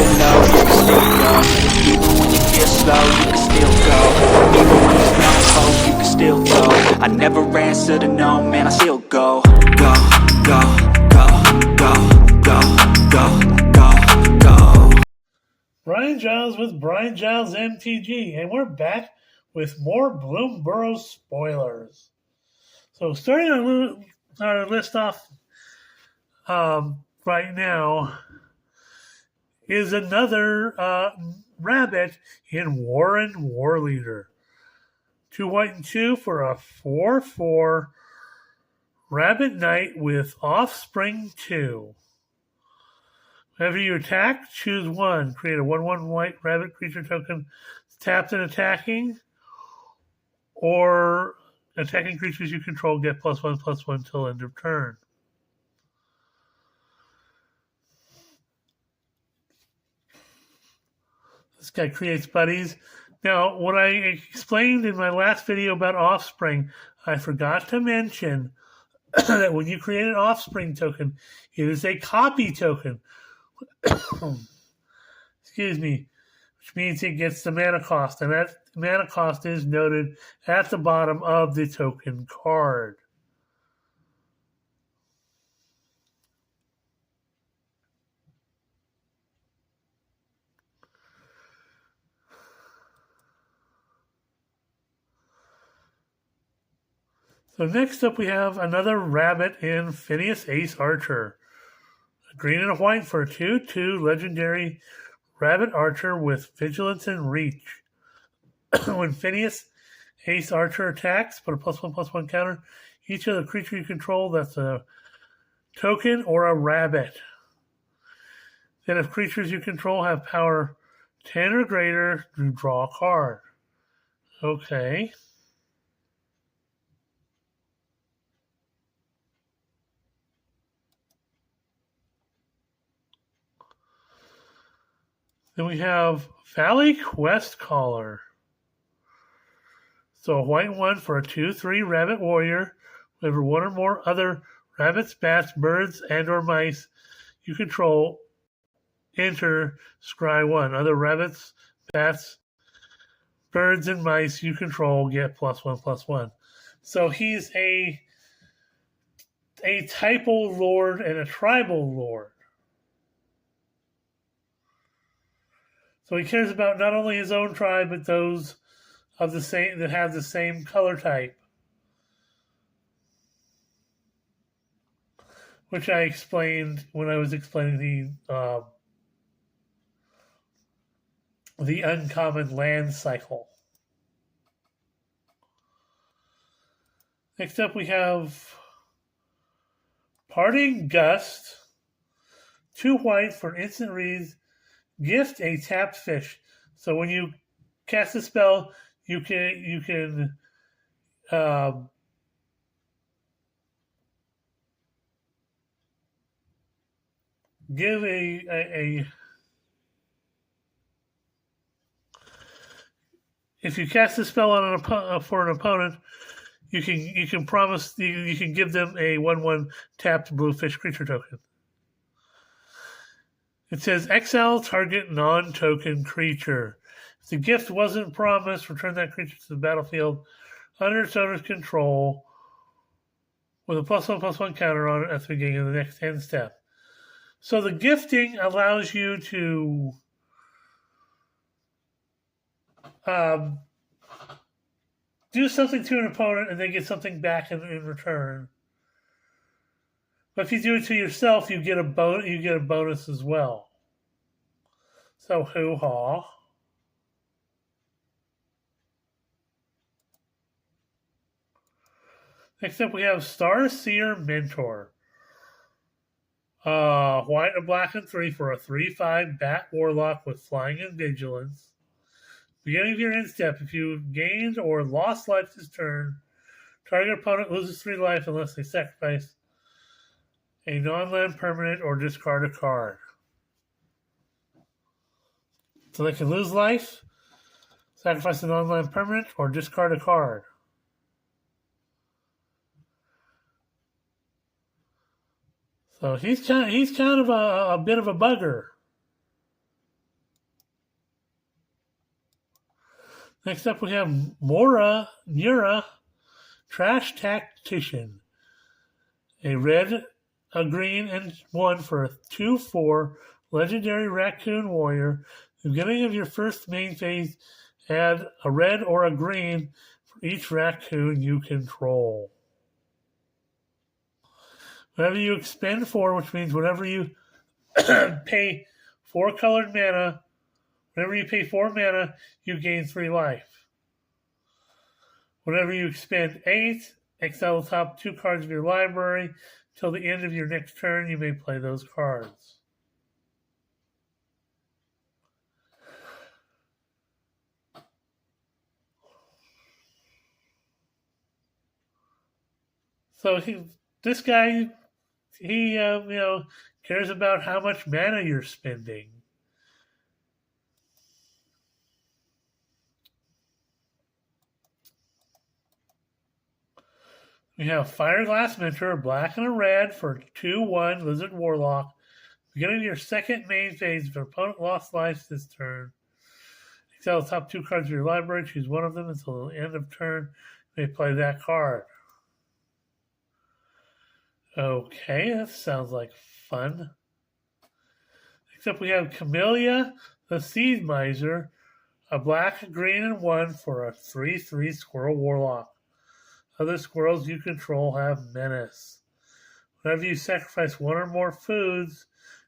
get low, you can still go. Even when you feel slow, you can still go. Even when there's no hope, you can still go. I never answer to no, man, I still go. Go, go, go, go, go, go, go, go. Brian Giles with Brian Giles MTG, and we're back with more Bloomburrow spoilers. So starting our list off right now is another rabbit in Warren Warleader. 2 white and 2 for a 4/4 Rabbit Knight with Offspring 2. Whenever you attack, choose 1. Create a 1/1 white rabbit creature token tapped and attacking, or attacking creatures you control get +1/+1 till end of turn. This guy creates buddies. Now, what I explained in my last video about Offspring, I forgot to mention that when you create an Offspring token, it is a copy token. Excuse me. Which means it gets the mana cost, and that mana cost is noted at the bottom of the token card. So next up we have another rabbit in Phineas Ace Archer. A green and a white for a 2/2 legendary rabbit archer with vigilance and reach. When Phineas Ace Archer attacks, put a +1/+1 counter. Each of the creature you control that's a token or a rabbit. Then if creatures you control have power 10 or greater, you draw a card. Okay. Then we have Valley Quest Caller. So a white 1 for a 2/3 rabbit warrior. Whenever one or more other rabbits, bats, birds, and or mice you control enter scry 1. Other rabbits, bats, birds, and mice you control get +1/+1. So he's a typo lord and a tribal lord. So he cares about not only his own tribe, but those of the same that have the same color type, which I explained when I was explaining the uncommon land cycle. Next up, we have Parting Gust, 2 white for instant reads. Gift a tapped fish. So when you cast a spell, you can give if you cast a spell on for an opponent, you can promise you can give them a 1/1 tapped blue fish creature token. It says, exile target non-token creature. If the gift wasn't promised, return that creature to the battlefield under its owner's control with a +1/+1 counter on it at the beginning of the next end step. So the gifting allows you to do something to an opponent and then get something back in return. But if you do it to yourself, you get a bonus as well. So hoo-ha. Next up, we have Starseer Mentor. White and black and 3 for a 3/5 Bat Warlock with Flying and Vigilance. Beginning of your end step, if you gained or lost life this turn, target opponent loses 3 life unless they sacrifice a non-land permanent or discard a card. So they can lose life, sacrifice a non-land permanent, or discard a card. So he's kind of a bit of a bugger. Next up, we have Nura, Trash Tactician. A red, a green, and one for a 2/4 legendary raccoon warrior. At the beginning of your first main phase, add a red or a green for each raccoon you control. Whenever you expend 4, which means whenever you pay 4 colored mana, whenever you pay 4 mana, you gain 3 life. Whenever you expend 8, exile the top 2 cards of your library. Till the end of your next turn, you may play those cards. So this guy, he cares about how much mana you're spending. We have Fireglass Mentor, black and a red for 2/1 Lizard Warlock. Beginning of your second main phase, if your opponent lost life this turn, exile the top 2 cards of your library, choose one of them until the end of turn. You may play that card. Okay, that sounds like fun. Except we have Camellia, the Seed Miser, a black, green, and 1 for a 3/3 Squirrel Warlock. Other squirrels you control have Menace. Whenever you sacrifice 1 or more foods,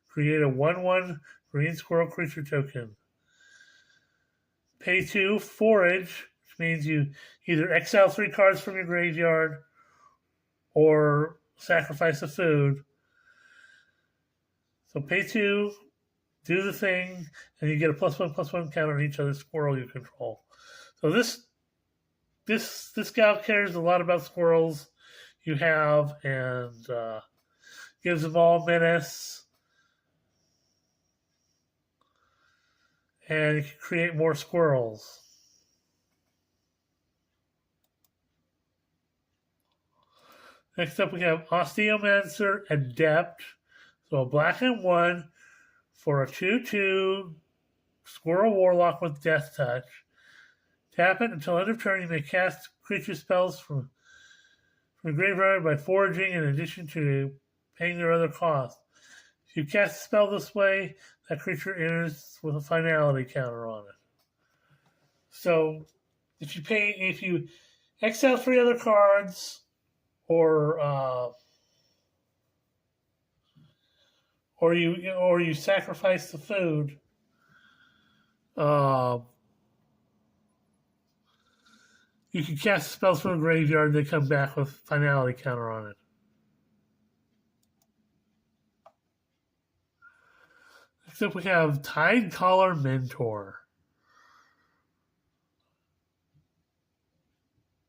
create a 1/1 green squirrel creature token. Pay 2 Forage, which means you either exile 3 cards from your graveyard or sacrifice a food. So pay 2, do the thing, and you get a +1/+1 counter on each other squirrel you control. So this gal cares a lot about squirrels you have, and gives them all menace, and you can create more squirrels. Next up, we have Osteomancer Adept. So a black and 1 for a 2/2 Squirrel Warlock with Death Touch. Tap it until end of turn. You may cast creature spells from the graveyard by foraging in addition to paying their other costs. If you cast a spell this way, that creature enters with a finality counter on it. So if you exile 3 other cards, or you sacrifice the food, you can cast spells from the graveyard and they come back with finality counter on it. Except we have Tidecaller Mentor.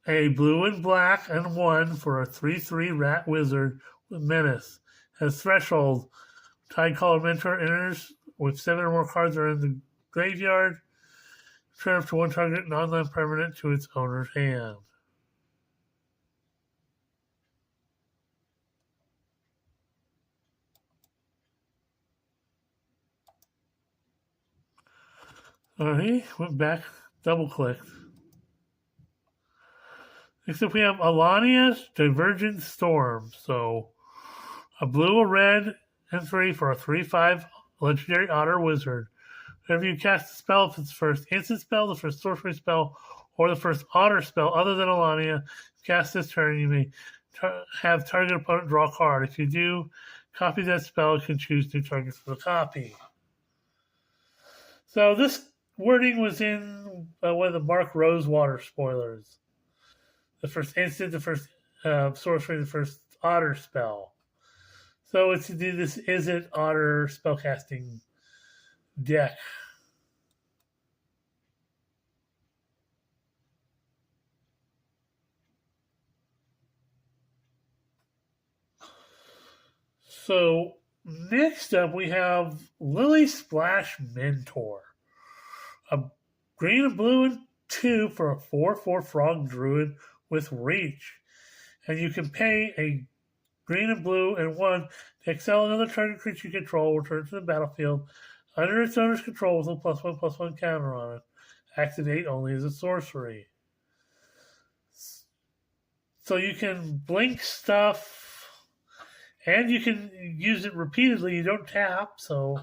A blue and black and 1 for a 3/3 rat wizard with menace. Has threshold. Tidecaller Mentor enters with 7 or more cards are in the graveyard. Return up to 1 target non-land permanent to its owner's hand. Alright, went back, double clicked. Except we have Alania's Divergent Storm. So a blue, a red, and 3 for a 3/5 legendary otter wizard. Whenever you cast a spell, if it's the first instant spell, the first sorcery spell, or the first otter spell other than Alania, cast this turn, you may have target opponent draw a card. If you do, copy that spell, you can choose new targets for the copy. So this wording was in one of the Mark Rosewater spoilers. The first instant, the first sorcery, the first otter spell. So it's to do this Izzet otter spellcasting deck. So next up we have Lily Splash Mentor. A green and blue and 2 for a 4/4 frog druid with reach. And you can pay a green and blue and 1 to exile another target creature you control, return to the battlefield under its owner's control with a +1/+1 counter on it. Activate only as a sorcery. So you can blink stuff, and you can use it repeatedly. You don't tap, so.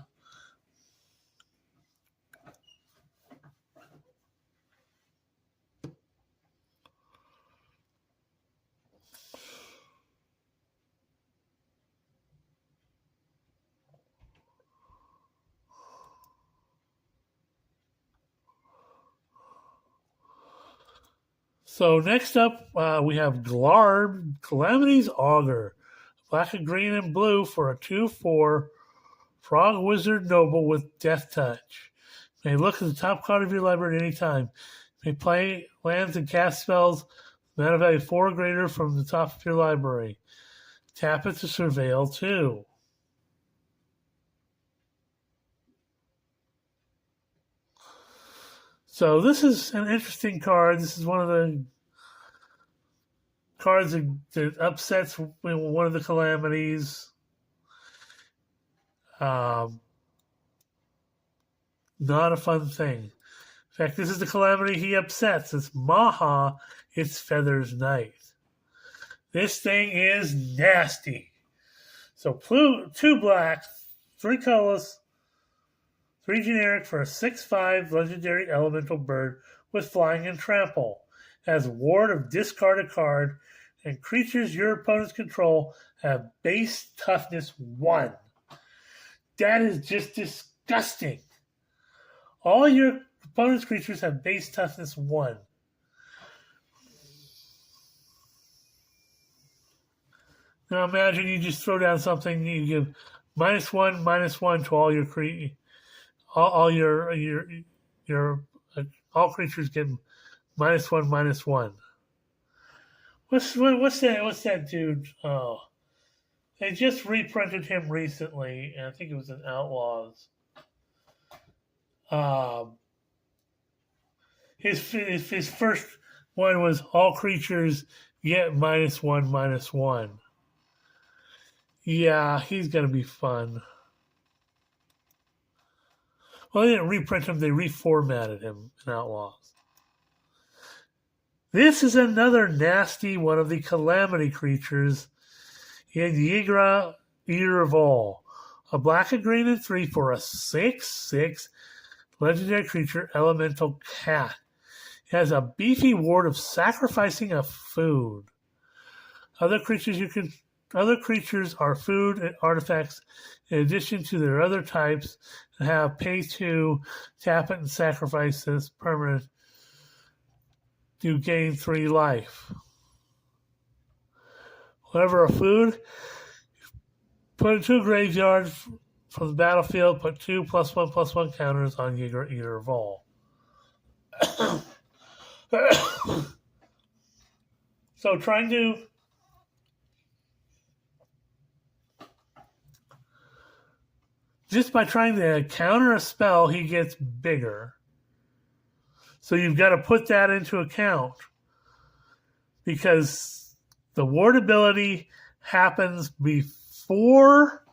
So next up, we have Glarb, Calamity's Augur. Black and green and blue for a 2/4 Frog Wizard Noble with Death Touch. May look at the top card of your library at any time. May play lands and cast spells mana value 4 or greater from the top of your library. Tap it to surveil 2. So this is an interesting card. This is one of the cards that upsets one of the calamities. Not a fun thing. In fact, this is the calamity he upsets. It's Maha, it's Feathers Knight. This thing is nasty. So 2 black, 3 colorless, 3 generic for a 6/5 legendary elemental bird with flying and trample. Has ward of discard a card, and creatures your opponents control have base toughness 1. That is just disgusting. All your opponent's creatures have base toughness 1. Now imagine you just throw down something, you give -1/-1 to all your all creatures get -1/-1. What's that dude? Oh, they just reprinted him recently, and I think it was in Outlaws. His first one was all creatures get -1/-1. Yeah, he's gonna be fun. Well, they didn't reprint him; they reformatted him in Outlaws. This is another nasty one of the calamity creatures in Yigra, Eater of All. A black and green and 3 for a 6/6 legendary creature, elemental cat. It has a beefy ward of sacrificing a food. Other creatures are food and artifacts in addition to their other types and have pay 2, tap it and sacrifice this permanent. You gain 3 life. Whenever a food, put it to a graveyard from the battlefield, put 2 +1/+1 counters on Eater of All. So trying to just by trying to counter a spell, he gets bigger. So you've got to put that into account because the ward ability happens before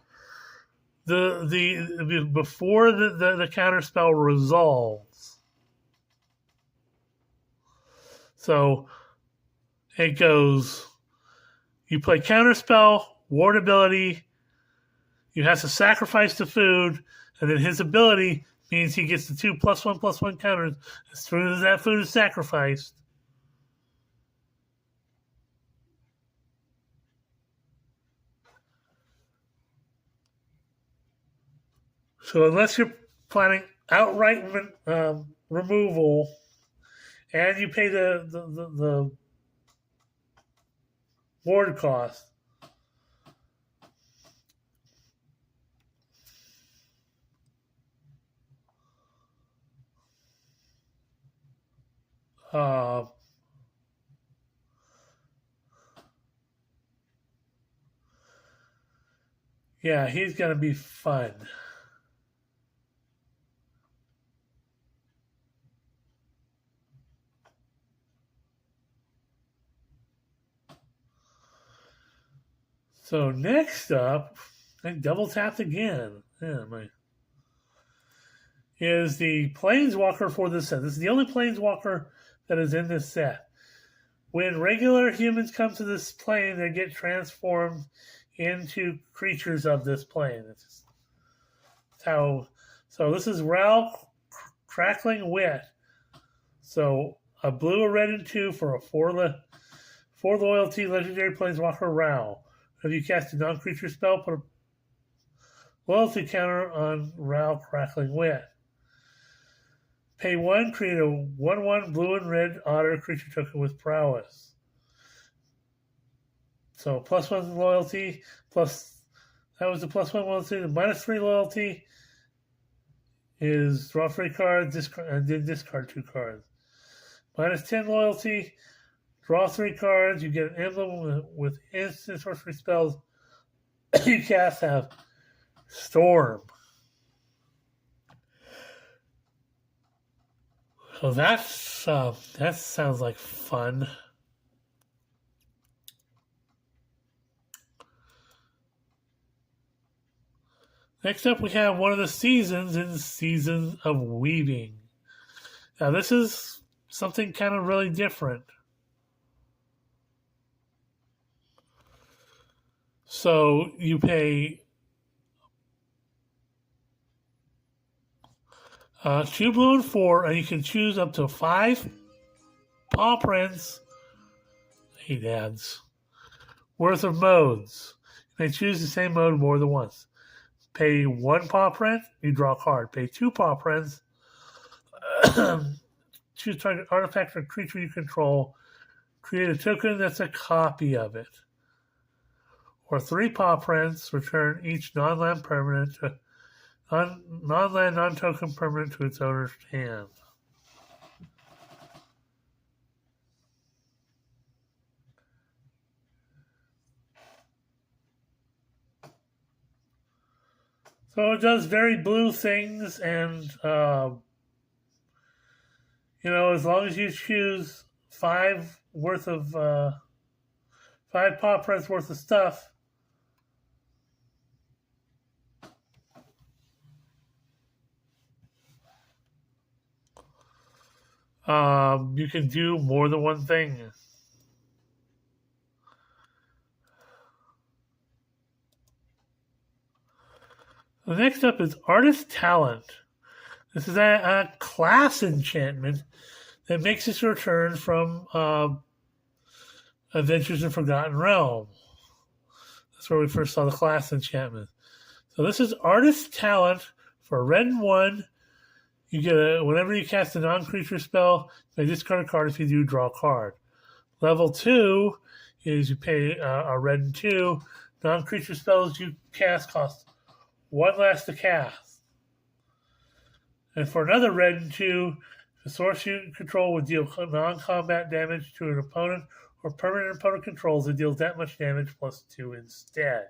the counter spell resolves. So it goes, you play counter spell, ward ability, you have to sacrifice the food, and then his ability means he gets the 2 +1/+1 counters as soon as that food is sacrificed. So unless you're planning outright removal, and you pay the ward cost, yeah, he's gonna be fun. So next up, I double tapped again. Yeah, is the Planeswalker for this set. This is the only Planeswalker that is in this set. When regular humans come to this plane, they get transformed into creatures of this plane. That's how. So this is Ral Crackling Wit. So a blue, a red, and 2 for a 4 loyalty legendary Planeswalker Ral. If you cast a non-creature spell, put a loyalty counter on Ral Crackling Wit. Pay 1, create a 1/1 blue and red otter creature token with prowess. So +1 loyalty, plus that was the +1 loyalty. The -3 loyalty is draw 3 cards, and then discard 2 cards. -10 loyalty, draw 3 cards. You get an emblem with instant sorcery spells you cast have Storm. So that sounds like fun. Next up, we have one of the seasons in Season of Weaving. Now, this is something kind of really different. So you pay 2 blue and 4, and you can choose up to 5 paw prints, 8 ads, worth of modes. You may choose the same mode more than once. Pay 1 paw print, you draw a card. Pay 2 paw prints, choose target artifact or creature you control, create a token that's a copy of it. Or 3 paw prints, return each non-land permanent to non-land, non-token permanent to its owner's hand. So it does very blue things, and as long as you choose 5 worth of 5 paw prints worth of stuff, you can do more than one thing. The next up is Artist Talent. This is a class enchantment that makes its return from Adventures in Forgotten Realm. That's where we first saw the class enchantment. So this is Artist Talent for red and 1. You get whenever you cast a non-creature spell, you may discard a card. If you do, draw a card. Level 2 is you pay a red and 2. Non-creature spells you cast cost 1 less to cast. And for another red and 2, the source you control would deal non-combat damage to an opponent or permanent opponent controls that deals that much damage +2 instead.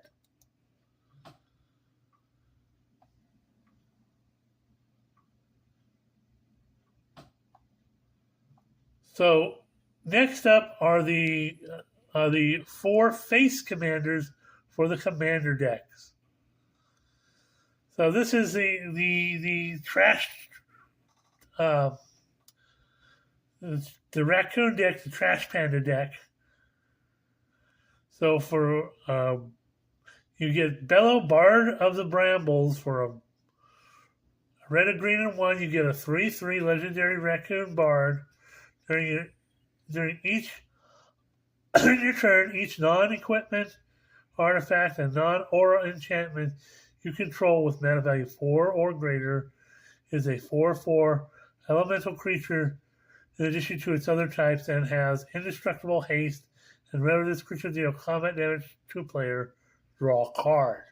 So next up are the 4 face commanders for the commander decks. So this is the trash, the raccoon deck, the trash panda deck. So for you get Bellow Bard of the Brambles for a red, a green, and 1. You get a 3/3 legendary raccoon bard. During each your turn, each non-equipment artifact and non-aura enchantment you control with mana value 4 or greater is a 4/4 elemental creature in addition to its other types and has indestructible haste, and whenever this creature deals combat damage to a player, draw a card.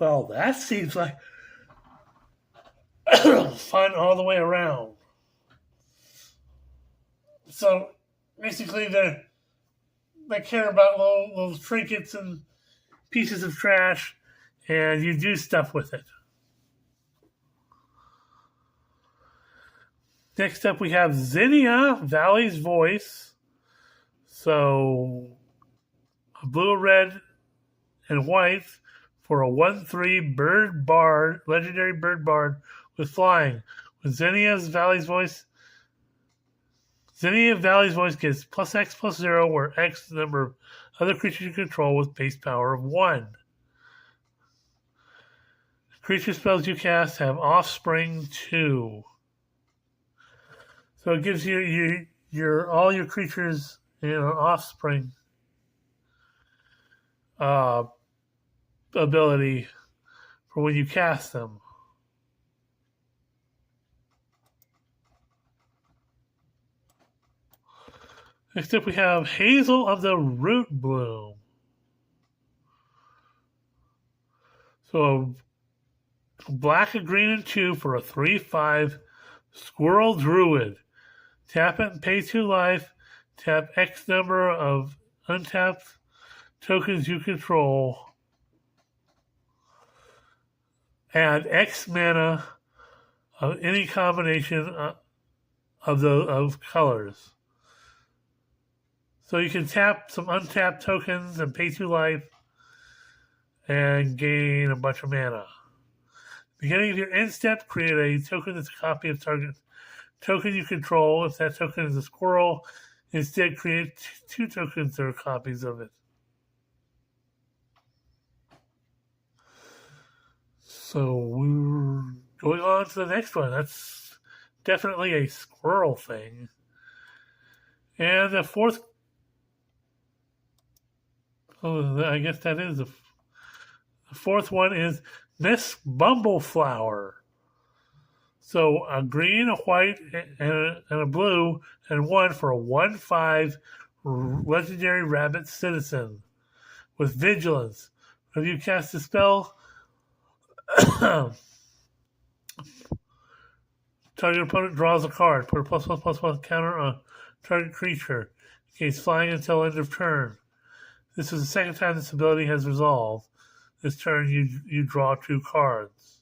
Well, that seems like fun all the way around. So basically, they care about little trinkets and pieces of trash, and you do stuff with it. Next up, we have Zinnia, Valley's Voice. So a blue, red, and white for a 1/3 bird bard, legendary bird bard with flying. With Zinnia Valley's voice gets +X+0, where X the number of other creatures you control with base power of 1. Creature spells you cast have offspring 2. So it gives you all your creatures offspring ability for when you cast them. Next up, we have Hazel of the Root Bloom. So, black, a green, and 2 for a 3/5 Squirrel Druid. Tap it and pay 2 life. Tap X number of untapped tokens you control. Add X mana of any combination of colors. So you can tap some untapped tokens and pay 2 life and gain a bunch of mana. Beginning of your end step, create a token that's a copy of target token you control. If that token is a squirrel, instead create 2 tokens that are copies of it. So we're going on to the next one. That's definitely a squirrel thing. And the fourth, I guess that is the fourth one is Miss Bumbleflower. So a green, a white, and a blue, and 1 for a 1/5 legendary rabbit citizen with vigilance. If you cast a spell, target opponent draws a card. Put a +1/+1 counter on target creature. In case flying until end of turn. This is the second time this ability has resolved. This turn you draw 2 cards.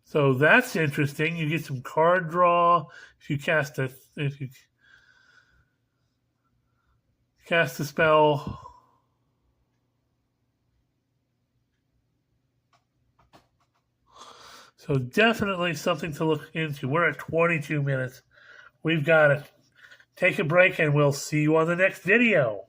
So that's interesting. You get some card draw if you cast a spell. So definitely something to look into. We're at 22 minutes. We've got to take a break, and we'll see you on the next video.